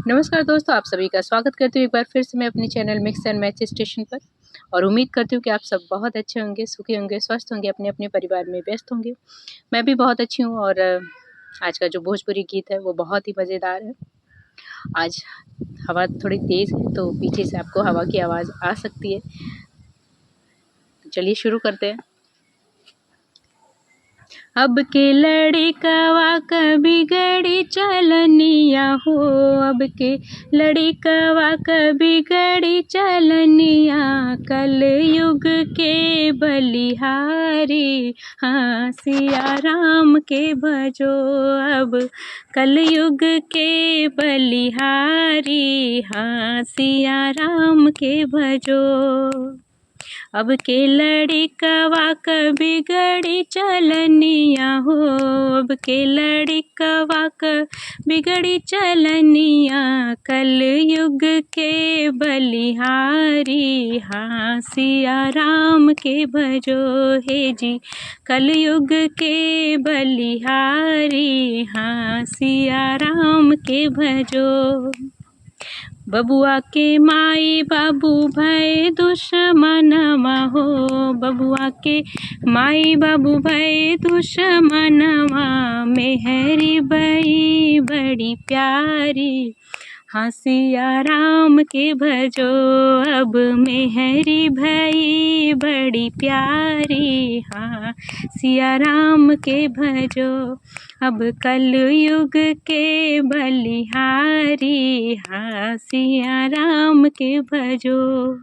नमस्कार दोस्तों, आप सभी का स्वागत करती हूँ एक बार फिर से मैं अपने channel mix and match station पर। और उम्मीद करती हूँ कि आप सब बहुत अच्छे होंगे, सुखी होंगे, स्वस्थ होंगे, अपने-अपने परिवार में व्यस्त होंगे। मैं भी बहुत अच्छी हूँ और आज का जो भोजपुरी गीत है वो बहुत ही मज़ेदार है। आज हवा थोड़ी तेज़ है तो पीछे से आपको हवा की आवाज़ आ सकती है। तो चलिए शुरू करते हैं। अब के लड़िकवा क बिगड़ी चलनिया हो, अब के लड़िकवा क बिगड़ी चलनिया, कलयुग के बलिहारी हाँ सिया राम के भजो। अब कलयुग के बलिहारी हाँ सिया राम के भजो। अब के लड़िकवा क बिगड़ी चलनिया हो, अब के लड़िकवा क बिगड़ी चलनिया, कलयुग के बलिहारी हाँ सिया राम के भजो। हे जी कलयुग के बलिहारी हाँ सिया राम के भजो। बबुआ के माई बाबू भय दुश्मनवा हो, बबुआ के माई बाबू भय दुश्मनवा, मेहरी बई बड़ी प्यारी हाँ सिया राम के भजो। अब मेहरी भई बड़ी प्यारी हाँ सिया राम के भजो। अब कलयुग के बलिहारी हाँ सिया राम के भजो।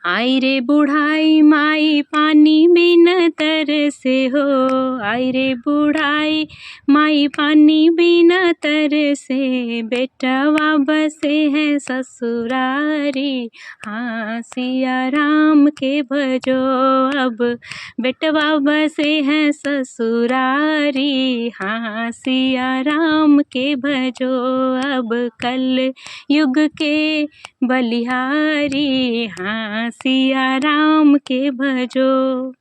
आई रे बुढ़ाई माई पानी बिन तरसे हो, आई रे बुढ़ाई माई पानी बिन तरसे, बेटवा बसे हैं ससुरारी हाँ सिया राम के भजो। अब बेटवा बसे हैं ससुरारी हाँ सिया राम के भजो। अब कल युग के बलिहारी हाँ सिया राम के भजो।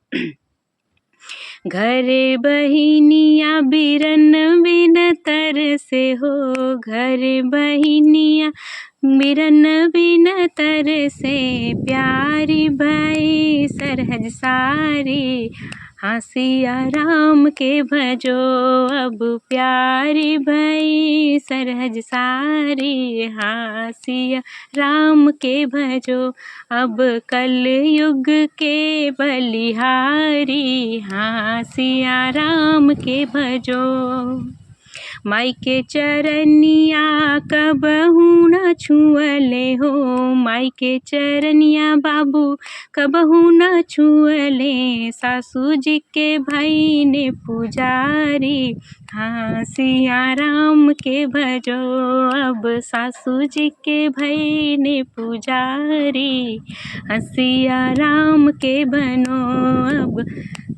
घरे बहिनिया बिरन बिन तरसे हो, घरे बहिनिया बिरन बिन तरसे, प्यारी भई सरहज सारी हाँ सिया राम के भजो। अब प्यारी भई सरहज सारी हाँ सिया राम के भजो। अब कलयुग के बलिहारी हाँ सिया राम के भजो। माई के चरनिया कबहू न छुअले हो, माई के चरनिया बाबू कबहू न छुअले, सासू जी के भाई ने पुजारी हाँ सिया राम के भजो। अब सासू जी के भाई ने पुजारी हाँ सिया राम के बनो। अब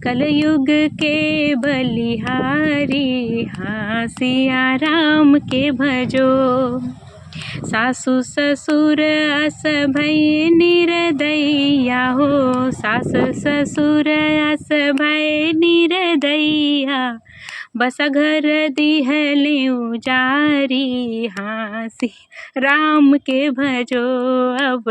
कलयुग के बलिहारी हाँ सिया राम के भजो। सासु ससुर अस भई निर्दयिया हो, सास ससुर अस भई निर्दयिया, बस घर दिहले उजारी हाँ सिया राम के भजो। अब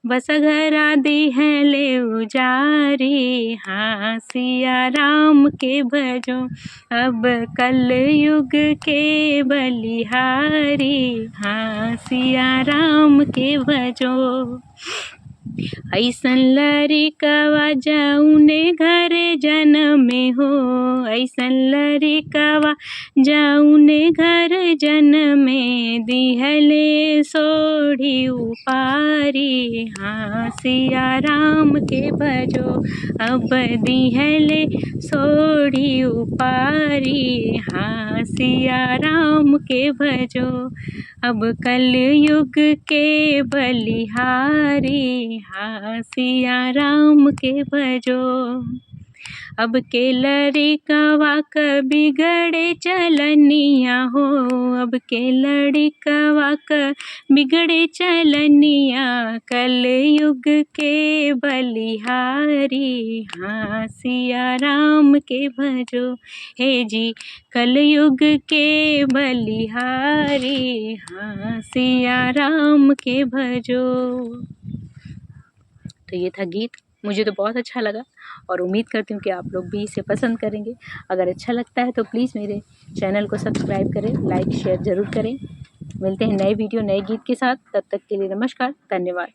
बस घर दिहले उजारी हाँ सिया राम के भजो। अब कलयुग के बलिहारी हाँ सिया राम के भजो। ऐसन लड़िकवा जौने घर जनमे हो, ऐसन लड़िकवा जौने घर जनमे, दिहले सोढ़ी उपारी हाँ सिया राम के भजो। अब दिहले सोढ़ी उपारी हाँ सिया राम के भजो। अब कलयुग के बलिहारी हाँ सिया राम के भजो। अब के लड़िकवा क बिगड़े चलनिया हो, अब के लड़िकवा क बिगड़े चलनिया, कलयुग के बलिहारी, हाँ सिया राम के भजो हे जी, कलयुग के बलिहारी, हाँ सिया राम के भजो। तो ये था गीत, मुझे तो बहुत अच्छा लगा और उम्मीद करती हूँ कि आप लोग भी इसे पसंद करेंगे। अगर अच्छा लगता है तो प्लीज़ मेरे चैनल को सब्सक्राइब करें, लाइक शेयर ज़रूर करें। मिलते हैं नए वीडियो नए गीत के साथ, तब तक के लिए नमस्कार, धन्यवाद।